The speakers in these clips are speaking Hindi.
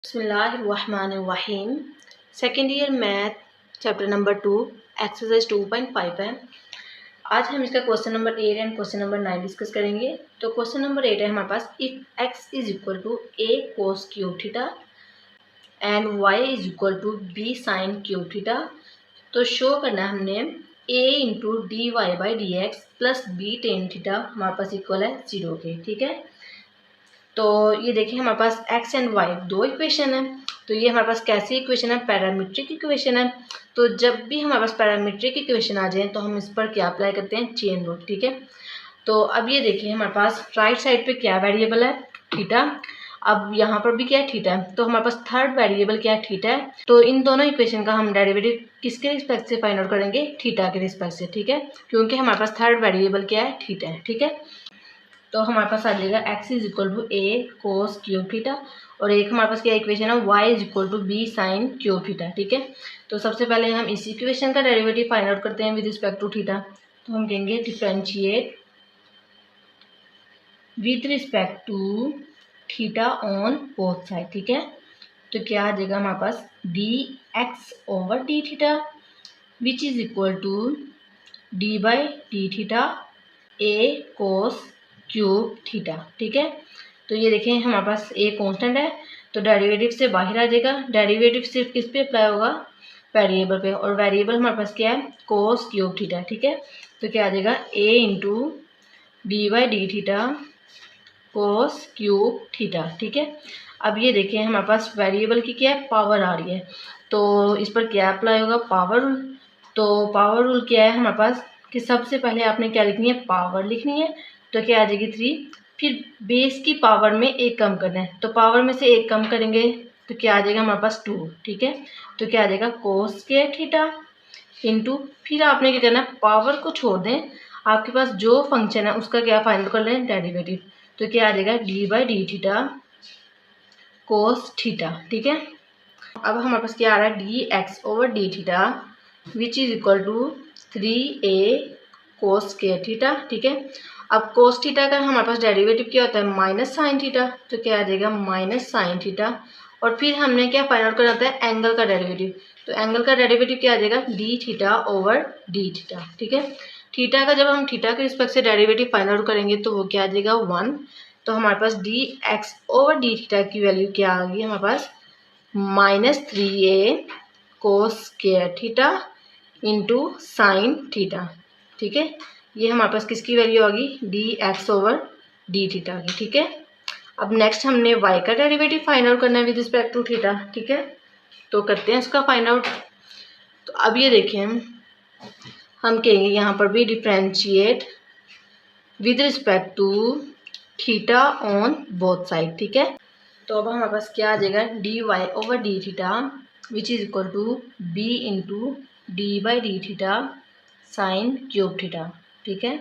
बिस्मिल्लाहिर्रहमानिर्रहीम। Second year math chapter number 2 exercise 2.5 है। आज हम इसका question number 8 and question number 9 discuss करेंगे। तो क्वेश्चन नंबर 8 है हमारे पास, if x is equal to a cos cube theta and y is equal to b sin cube theta, तो शो करना है हमने a into D Y by D x plus B tan theta हमारे पास इक्वल है 0 के। ठीक है, तो ये देखिए हमारे पास x एंड y दो इक्वेशन है। तो ये हमारे पास कैसी इक्वेशन है? पैरामीट्रिक इक्वेशन है। तो जब भी हमारे पास पैरामीट्रिक इक्वेशन आ जाए तो हम इस पर क्या अप्लाई करते हैं? Chain rule. ठीक है, तो अब ये देखिए हमारे पास राइट साइड पे क्या वेरिएबल है? थीटा। अब यहाँ पर भी क्या है? थीटा है। तो हमारे पास थर्ड वेरिएबल क्या है? थीटा है। तो इन दोनों इक्वेशन का हम डेरिवेटिव किसके रिस्पेक्ट से फाइंड आउट करेंगे? थीटा के रिस्पेक्ट से। ठीक है, क्योंकि हमारे पास थर्ड वेरिएबल क्या है? थीटा है। ठीक है, तो हमारे पास आ जाएगा x is equal to A cos cube theta और एक हमारे पास क्या इक्वेशन है? y is equal to B sine cube theta. ठीक है, तो सबसे पहले हम इस इक्वेशन का डेरिवेटिव फाइंड आउट करते हैं विद रिस्पेक्ट टू थीटा। तो हम कहेंगे differentiate with respect to theta on both side. ठीक है, तो क्या आ जाएगा हमारे पास? D x over D theta which is equal to D by D theta A cos cube theta. ठीक है, तो ये देखें हमारे पास ए कांस्टेंट है तो डेरिवेटिव से बाहर आ जाएगा। डेरिवेटिव सिर्फ किस पे अप्लाई होगा? वेरिएबल पे, और वेरिएबल हमारे पास क्या है? Cos cube theta. ठीक है, तो क्या आ जाएगा? A into D by D theta cos cube theta. ठीक है, अब ये देखें हमारे पास वेरिएबल की क्या है? पावर आ रही है, तो इस पर क्या अप्लाई होगा? Power rule. तो पावर रूल क्या है हमारे पास कि सबसे पहले आपने क्या लिखनी है? पावर लिखनी है। तो क्या आ जाएगी? 3। फिर बेस की पावर में एक कम करना है, तो पावर में से एक कम करेंगे तो क्या आ जाएगा हमारे पास? 2। ठीक है, तो क्या आ जाएगा? कोस स्क्वायर थीटा इंटू, फिर आपने क्या करना है? पावर को छोड़ दें, आपके पास जो फंक्शन है उसका क्या फाइंड कर लें? डेरिवेटिव। तो क्या आ जाएगा? D by D theta cos theta. ठीक है, अब हमारे पास क्या आ रहा है? D x over D theta which is equal to 3a cos square theta. ठीक है, अब कोस थीटा का हमारे पास डेरिवेटिव क्या होता है? Minus sine theta. तो क्या आ जाएगा? Minus sine theta. और फिर हमने क्या फाइंड आउट करना होता है? एंगल का डेरिवेटिव। तो एंगल का डेरिवेटिव क्या आ जाएगा? D theta over D theta. ठीक है, थीटा का जब हम थीटा के रिस्पेक्ट से डेरिवेटिव फाइंड आउट करेंगे तो वो क्या आ जाएगा? 1। तो हमारे पास D x over D theta की वैल्यू क्या आ गई हमारे पास? -3a cos square theta into sine theta. ठीक है, ये हमारे पास किसकी वैल्यू आ गई? D x over D theta की। ठीक है, अब नेक्स्ट हमने y का डेरिवेटिव फाइंड आउट करना है विद रिस्पेक्ट टू थीटा। ठीक है, तो करते हैं इसका फाइंड आउट। तो अब ये देखें हम कहेंगे यहाँ पर भी differentiate with respect to theta on both side. ठीक है, तो अब हमारे पास क्या आ जाएगा? D Y over D theta which is equal to B into D by D theta sine cube theta. ठीक है,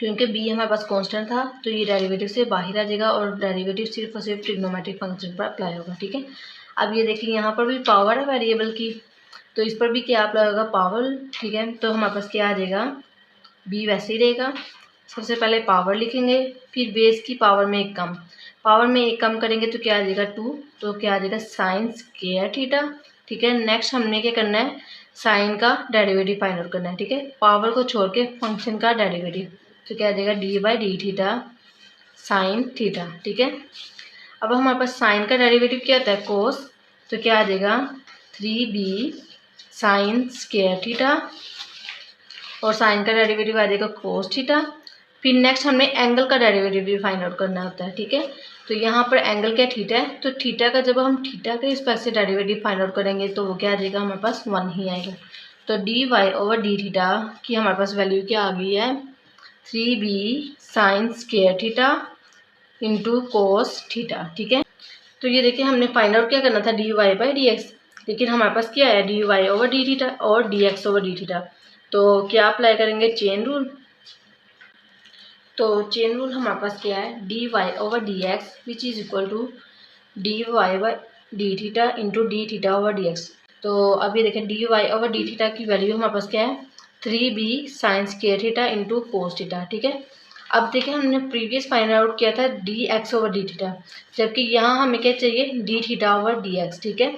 क्योंकि b हमारे पास कांस्टेंट था तो ये डेरिवेटिव से बाहर आ जाएगा और डेरिवेटिव सिर्फ और सिर्फ ट्रिग्नोमेट्रिक फंक्शन पर अप्लाई होगा। ठीक है, अब ये देखिए यहाँ पर भी पावर है वेरिएबल की, तो इस पर भी क्या अप्लाई होगा? पावर। ठीक है, तो हमारे पास क्या आ जाएगा? b वैसे ही रहेगा। सबसे पहले पावर लिखेंगे, फिर बेस की पावर में एक कम, पावर में एक कम करेंगे तो क्या आ जाएगा? 2। तो क्या आ जाएगा? Sign square theta. ठीक है, नेक्स्ट हमने क्या करना है? साइन का डेरिवेटिव फाइंड आउट करना है। ठीक है, पावर को छोड़ के फंक्शन का डेरिवेटिव, तो क्या आ जाएगा? D by D theta sign theta. ठीक है, अब हमारे पास साइन का डेरिवेटिव क्या होता है? कोस। तो क्या आ जाएगा? 3b साइन स्क्वायर थीटा और साइन का डेरिवेटिव आ जाएगा कोस थीटा। फिर नेक्स्ट हमने एंगल का डेरिवेटिव भी फाइंड आउट करना होता है। ठीक है, तो यहाँ पर एंगल क्या? थीटा है, तो थीटा का जब हम थीटा के रिस्पेक्ट से डेरिवेटिव फाइंड आउट करेंगे तो वो क्या आ जाएगा? हमारे पास 1 ही आएगा। तो D Y over D theta की हमारे पास वैल्यू क्या आ गई है? 3b sine square theta into cos theta. ठीक है, तो ये देखिए हमने फाइंड आउट क्या करना था? D Y by D X, लेकिन हमारे पास क्या है? D Y over D theta और D x over D theta. तो क्या अप्लाई करेंगे? Chain rule. तो चेन रूल हमारे पास क्या है? D Y over D x which is equal to D Y by D theta into D theta over D x. तो अभी देखें D Y over D theta की वैल्यू हमारे पास क्या है? 3b sine square theta into cos theta. ठीक है, अब देखिए हमने प्रीवियस फाइंड आउट किया था D x over D theta, जबकि यहाँ हमें क्या चाहिए D theta over D x, ठीक है।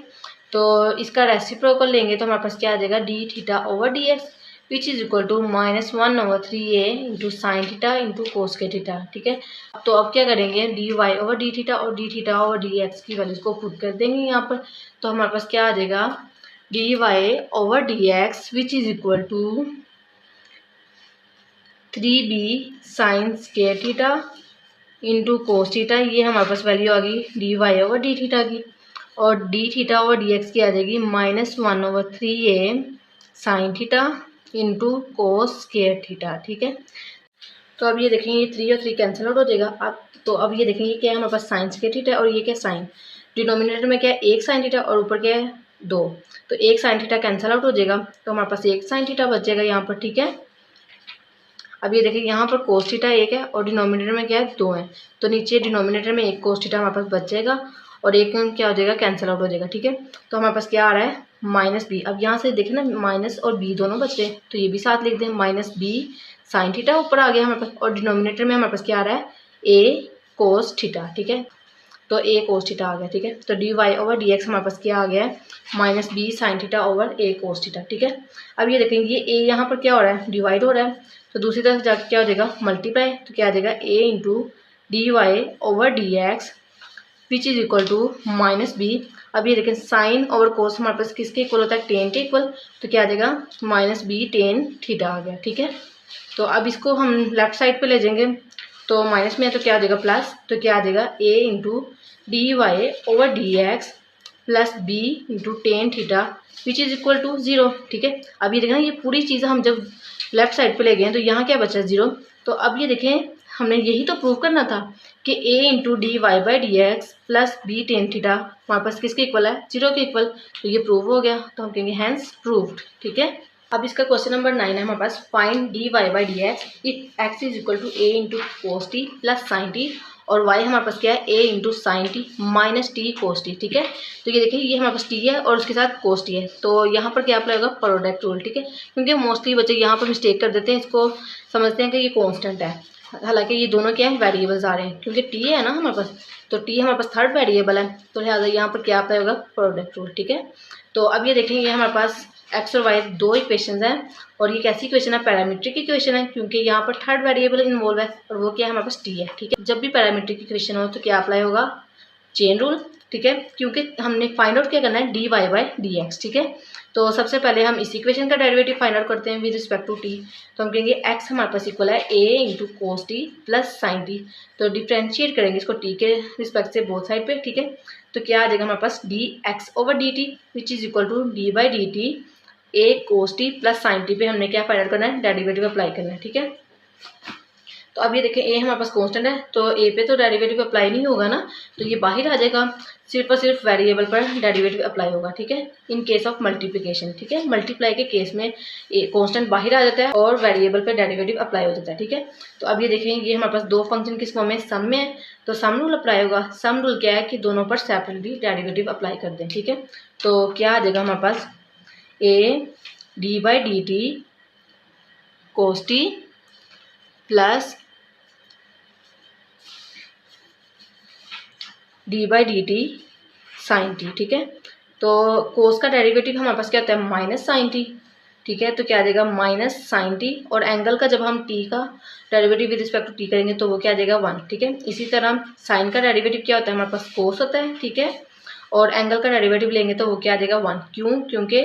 तो इसका रेसिप्रोकल लेंगे तो हमारे पास क्या आ जाएगा D theta over D x which is equal to -1/3a into sine theta into cos के थीटा, ठीक है। तो अब क्या करेंगे D Y over D theta और D theta over D X की वैल्यूज को पुट कर देंगे यहाँ पर। तो हमारे पास क्या आ जाएगा D Y over D x which is equal to 3b sine square theta into cos theta, ये हमारे पास वैल्यू आ गई D Y over D theta की, और D theta over D X की आ जाएगी -1/3a sine theta into cos square theta, ठीक है। तो अब ये देखेंगे ये 3 और 3 कैंसिल आउट हो जाएगा। अब ये देखेंगे क्या है हमारे पास साइन स्क्वायर थीटा और ये क्या साइन, डिनोमिनेटर में क्या है 1 साइन थीटा और ऊपर क्या है 2, तो 1 साइन थीटा कैंसिल आउट हो जाएगा, तो हमारे पास 1 साइन थीटा बच जाएगा यहाँ पर, ठीक है। अब ये देखिए यहाँ पर कोस थीटा 1 है और डिनोमिनेटर में क्या है 2 है, तो नीचे डिनोमिनेटर में 1 कोस थीटा हमारे पास बच जाएगा और एक क्या हो जाएगा कैंसिल आउट हो जाएगा, ठीक है। तो हमारे पास क्या आ रहा है -b। अब यहाँ से देखें ना माइनस और b दोनों बच रहे हैं, तो ये भी साथ लिख दें -b साइन थीटा ऊपर आ गया हमारे पास, और डिनोमिनेटर में हमारे पास क्या आ रहा है a कोस थीटा, ठीक है। तो a कोस थीटा आ गया, ठीक है। तो D Y over D X हमारे पास क्या आ गया है -b sine theta over a cos theta, ठीक है। अब ये देखेंगे ये a यहाँ पर क्या हो रहा है डिवाइड हो रहा है, तो दूसरी तरफ जाकर क्या हो जाएगा मल्टीप्लाई, तो क्या आ जाएगा a into D Y over D x which is equal to -b। अब ये देखें साइन ओवर कोस हमारे पास किसके इक्वल होता है टेन के इक्वल, तो क्या आ जाएगा -b टेन थीटा आ गया, ठीक है। तो अब इसको हम लेफ्ट साइड पे ले जाएंगे, तो माइनस में है तो क्या आ जाएगा प्लस, तो क्या आ जाएगा a into D Y over D x plus b into tan theta which is equal to 0, ठीक है। अब ये देखें ये पूरी चीज़ हम जब लेफ्ट साइड पे ले गए तो यहाँ क्या बचा 0। तो अब ये देखें हमने यही तो प्रूव करना था कि a into D Y by D x plus b tan theta हमारे पास किसके इक्वल है 0 के इक्वल, तो ये प्रूव हो गया, तो हम कहेंगे हैंस प्रूव्ड, ठीक है। अब इसका क्वेश्चन नंबर 9 है हमारे पास find D Y by D X if X is equal to a into cos T plus sine T और y हमारे पास क्या है a into sine T minus T cos T, ठीक है। तो ये देखिए ये हमारे पास t है और उसके साथ कोस टी है, तो यहाँ पर क्या अप्लाई होगा प्रोडक्ट रूल, ठीक है। क्योंकि मोस्टली बच्चे यहाँ पर मिस्टेक कर देते हैं, इसको समझते हैं कि ये कांस्टेंट है, हालांकि ये दोनों क्या है वेरिएबल्स आ रहे हैं, क्योंकि t है ना हमारे पास, तो t हमारे पास थर्ड वेरिएबल है, तो लिहाजा यहाँ पर क्या अप्लाई होगा प्रोडक्ट रूल, ठीक है। तो अब ये देखेंगे हमारे पास एक्स और वाई दो इक्वेशंस हैं, और ये कैसी इक्वेशन है पैरामीट्रिक इक्वेशन है, क्योंकि यहाँ पर थर्ड वेरिएबल इन्वॉल्व है और वो क्या है हमारे पास टी है, ठीक है। जब भी पैरामीट्रिक इक्वेशन हो तो क्या अप्लाई होगा चेन रूल, ठीक है, क्योंकि हमने फाइंड आउट क्या करना है D Y by D x, ठीक है। तो सबसे पहले हम इस इक्वेशन का डेरिवेटिव फाइंड आउट करते हैं विद रिस्पेक्ट टू टी, तो हम कहेंगे एक्स हमारे पास इक्वल है a into cos T plus sine T, तो डिफ्रेंशिएट करेंगे इसको t के रिस्पेक्ट से बोथ साइड पे, ठीक है। तो क्या आ जाएगा हमारे पास D x over D T which is equal to D by D T a cos T plus sine T पे हमने क्या फाइंड आउट करना है डेरिवेटिव अप्लाई करना है, ठीक है। तो अब ये देखें a हमारे पास कांस्टेंट है, तो a पे तो डेरिवेटिव अप्लाई नहीं होगा ना, तो ये बाहर आ जाएगा, सिर्फ और सिर्फ वेरिएबल पर डेरिवेटिव अप्लाई होगा, ठीक है। इन केस ऑफ मल्टीप्लिकेशन, ठीक है, मल्टीप्लाई के केस में कांस्टेंट बाहर आ जाता है और वेरिएबल पर डेरिवेटिव अप्लाई हो जाता है, ठीक है। तो अब ये देखें ये हमारे पास दो फंक्शन किस फॉर्म में सम में है, तो सम रूल अप्लाई होगा। सम रूल क्या है कि दोनों पर सेपरेटली डेरिवेटिव अप्लाई कर दें, ठीक है। तो क्या आ जाएगा हमारे पास a d by D t cos T plus d by D T sine T, ठीक है। तो कोस का डेरिवेटिव हमारे पास क्या होता है माइनस साइन टी, ठीक है। तो क्या आ जाएगा माइनस साइन टी, और एंगल का जब हम टी का derivative with respect to t करेंगे तो वो क्या आ जाएगा 1, ठीक है। इसी तरह साइन का डेरिवेटिव क्या होता है हमारे पास कोस होता है, ठीक है, और एंगल का डेरिवेटिव लेंगे तो वो क्या आ जाएगा 1, क्यों, क्योंकि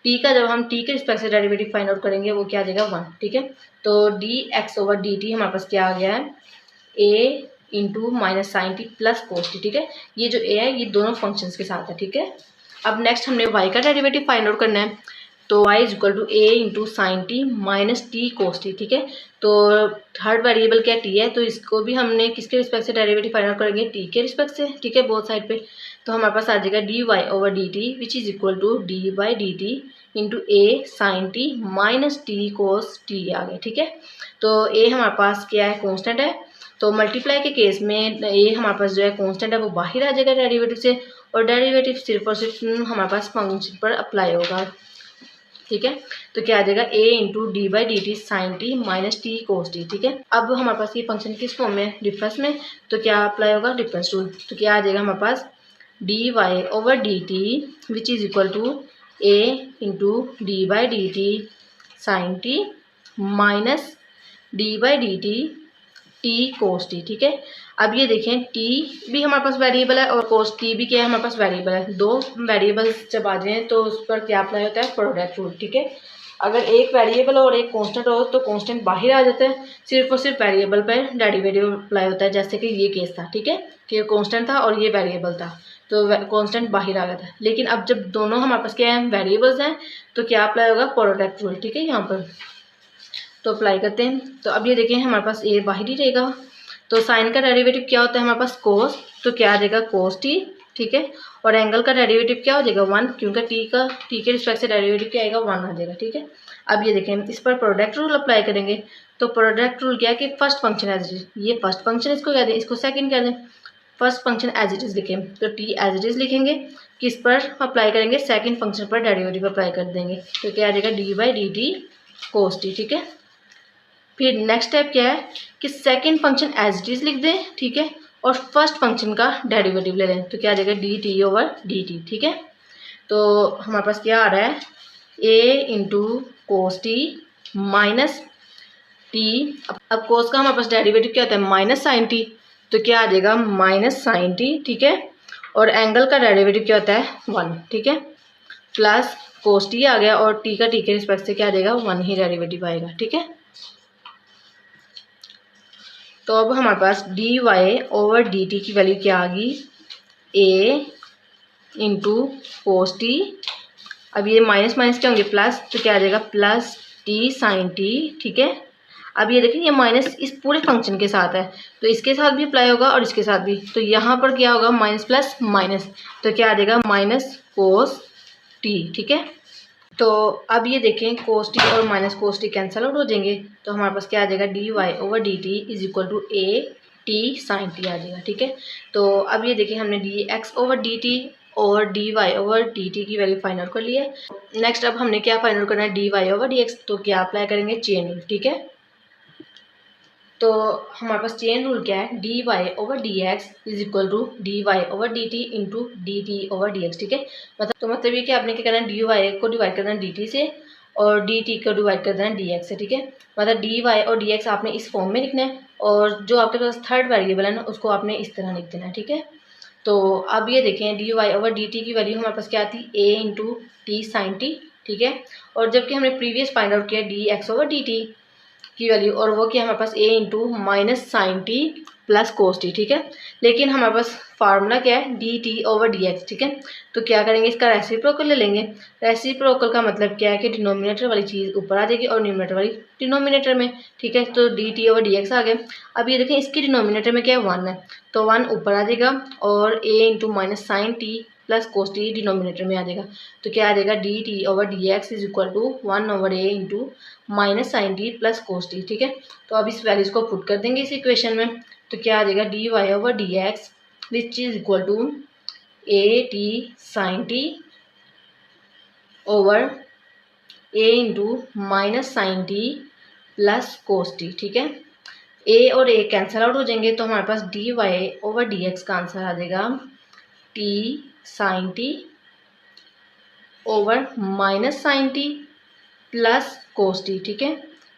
टी का जब हम टी के रिस्पेक्ट से डेरिवेटिव फाइंड आउट करेंगे वो क्या आ जाएगा 1, ठीक है। तो d x over D t हमारे पास क्या आ गया है a into minus sine T plus cos T, ठीक है। ये जो a है ये दोनों फंक्शंस के साथ है, ठीक है। अब नेक्स्ट हमने y का डेरिवेटिव फाइंड आउट करना है, तो y is equal to a into sine T minus T cos T, ठीक है। तो थर्ड वेरिएबल क्या t है, तो इसको भी हमने किसके रिस्पेक्ट से डेरिवेटिव फाइंड आउट करेंगे t के रिस्पेक्ट से, ठीक है, बोथ साइड पे। तो हमारे पास आ जाएगा D Y over D T which is equal to D by D T into A sine T minus T cos T आ गया, ठीक है। तो a हमारे पास क्या है कॉन्स्टेंट है, तो मल्टीप्लाई के केस में a हमारे पास जो है कांस्टेंट है वो बाहर आ जाएगा डेरिवेटिव से, और डेरिवेटिव सिर्फ और सिर्फ हमारे पास फंक्शन पर अप्लाई होगा, ठीक है। तो क्या आ जाएगा a into D by D T sine T minus T cos T, ठीक है। अब हमारे पास ये फंक्शन किस फॉर्म में, डिफरेंस में, तो क्या अप्लाई होगा, डिफरेंस रूल। तो क्या आ जाएगा हमारे पास D Y over D T which is equal to a into D by D T sine T minus D by D T T cos T, ठीक है। अब ये देखें टी भी हमारे पास वेरिएबल है और कोस टी भी क्या है हमारे पास वेरिएबल है। दो वेरिएबल्स जब आ जाएँ तो उस पर क्या अप्लाई होता है, प्रोडक्ट रूल, ठीक है। अगर एक वेरिएबल और एक कांस्टेंट हो तो कांस्टेंट बाहर आ जाता है, सिर्फ और सिर्फ वेरिएबल पर डेरिवेटिव अप्लाई होता है, जैसे कि ये केस था, ठीक है, कि कांस्टेंट था और ये वेरिएबल था तो कांस्टेंट बाहर आ गया था। लेकिन अब जब दोनों हमारे पास क्या है, वेरिएबल्स हैं, तो क्या अप्लाई होगा, प्रोडक्ट रूल, ठीक है। यहाँ पर तो अप्लाई करते हैं। तो अब ये देखें हमारे पास ए बाहर ही रहेगा, तो साइन का डेरिवेटिव क्या होता है हमारे पास, कोस, तो क्या आ जाएगा कोस टी, ठीक है। और एंगल का डेरिवेटिव क्या हो जाएगा, 1, क्योंकि टी के रिस्पेक्ट से डेरिवेटिव क्या आएगा, 1 आ जाएगा, ठीक है। अब ये देखें इस पर प्रोडक्ट रूल अप्लाई करेंगे, तो प्रोडक्ट रूल क्या है कि first function as it is, ये फर्स्ट फंक्शन इसको कह दें, इसको सेकंड कह दें, first function as it is लिखें, तो टी एज इट इज लिखेंगे, किस पर अप्लाई करेंगे, सेकंड फंक्शन पर डेरिवेटिव अप्लाई कर देंगे, तो क्या आ जाएगा D by D t cos T, ठीक है। फिर नेक्स्ट स्टेप क्या है कि second function as it is लिख दें, ठीक है, और फर्स्ट फंक्शन का डेरिवेटिव ले लें, तो क्या आ जाएगा D T over D T, ठीक है। तो हमारे पास क्या आ रहा है, A into cos T minus T, अब कोस का हमारे पास डेरिवेटिव क्या होता है, माइनस साइन टी, तो क्या आ जाएगा माइनस साइन टी, ठीक है। और एंगल का डेरिवेटिव क्या होता है, 1, ठीक है, प्लस कोस टी आ गया और टी का टी के रिस्पेक्ट से क्या आ जाएगा, 1 ही डेरिवेटिव आएगा, ठीक है। तो अब हमारे पास D Y over D T की वैल्यू क्या आ गई, ए इंटू कोस टी, अब ये माइनस माइनस क्या होंगे, प्लस, तो क्या आ जाएगा प्लस टी साइन टी, ठीक है। अब ये देखें ये माइनस इस पूरे फंक्शन के साथ है, तो इसके साथ भी अप्लाई होगा और इसके साथ भी, तो यहाँ पर क्या होगा, माइनस प्लस माइनस, तो क्या आ जाएगा माइनस कोस टी, ठीक है। तो अब ये देखें कोस टी और minus cos T cancel out हो जाएंगे, तो हमारे पास क्या आ जाएगा D Y over D T is equal to A T sine T आ जाएगा, ठीक है। तो अब ये देखें हमने D x over D T और D Y over D T की वैल्यू फाइंड आउट कर ली है। नेक्स्ट अब हमने क्या फाइंड आउट करना है, D Y over D x, तो क्या अप्लाई करेंगे, चेन रूल, ठीक है। तो हमारे पास चेन रूल क्या है, D Y over D x is equal to D Y over D T into d T over D x, ठीक है। मतलब ये कि आपने क्या करना है, डी वाई को डिवाइड करना है डी टी से और डी टी को डिवाइड करना है डी एक्स से, ठीक है। मतलब डी वाई और डी एक्स आपने इस फॉर्म में लिखना है और जो आपके पास थर्ड वेरिएबल है ना उसको आपने इस तरह लिख देना है, ठीक है। तो अब ये देखें D Y over D T की वैल्यू हमारे पास क्या आती है, A into T sine T, ठीक है। और जबकि हमने प्रीवियस फाइंड आउट किया D x over D T की वैल्यू, और वो क्या हमारे पास A into minus sine T plus cos T, ठीक है। लेकिन हमारे पास फार्मूला क्या है, D T over D x, ठीक है। तो क्या करेंगे, इसका रेसिप्रोकल ले लेंगे। रेसिप्रोकल का मतलब क्या है कि डिनोमिनेटर वाली चीज़ ऊपर आ जाएगी और न्यूमरेटर वाली डिनोमिनेटर में, ठीक है। तो D T over D X आ गया। अब ये देखें इसकी डिनोमिनेटर में क्या है, 1 है, तो 1 ऊपर आ जाएगा और A into minus sine T plus cos T denominator में आ जाएगा, तो क्या आ जाएगा D T over D x is equal to 1 over A into minus sine T plus cos T, ठीक है। तो अब इस वैल्यूज को पुट कर देंगे इस इक्वेशन में, तो क्या आ जाएगा D Y over D x which is equal to A T sine T over A into minus sine T plus cos T, ठीक है। ए और ए कैंसिल आउट हो जाएंगे, तो हमारे पास D Y over D X का आंसर आ जाएगा T sine T over minus sine T plus cos T, ठीक है।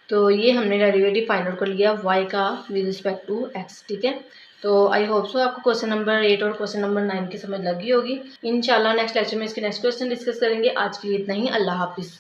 तो ये हमने डेरिवेटिव फाइंड आउट कर लिया y का विद रिस्पेक्ट टू x, ठीक है। तो आई होप सो आपको क्वेश्चन नंबर 8 और क्वेश्चन नंबर 9 की समझ लगी होगी। इंशाल्लाह नेक्स्ट लेक्चर में इसके नेक्स्ट क्वेश्चन डिस्कस करेंगे। आज के लिए इतना ही, अल्लाह हाफिज़।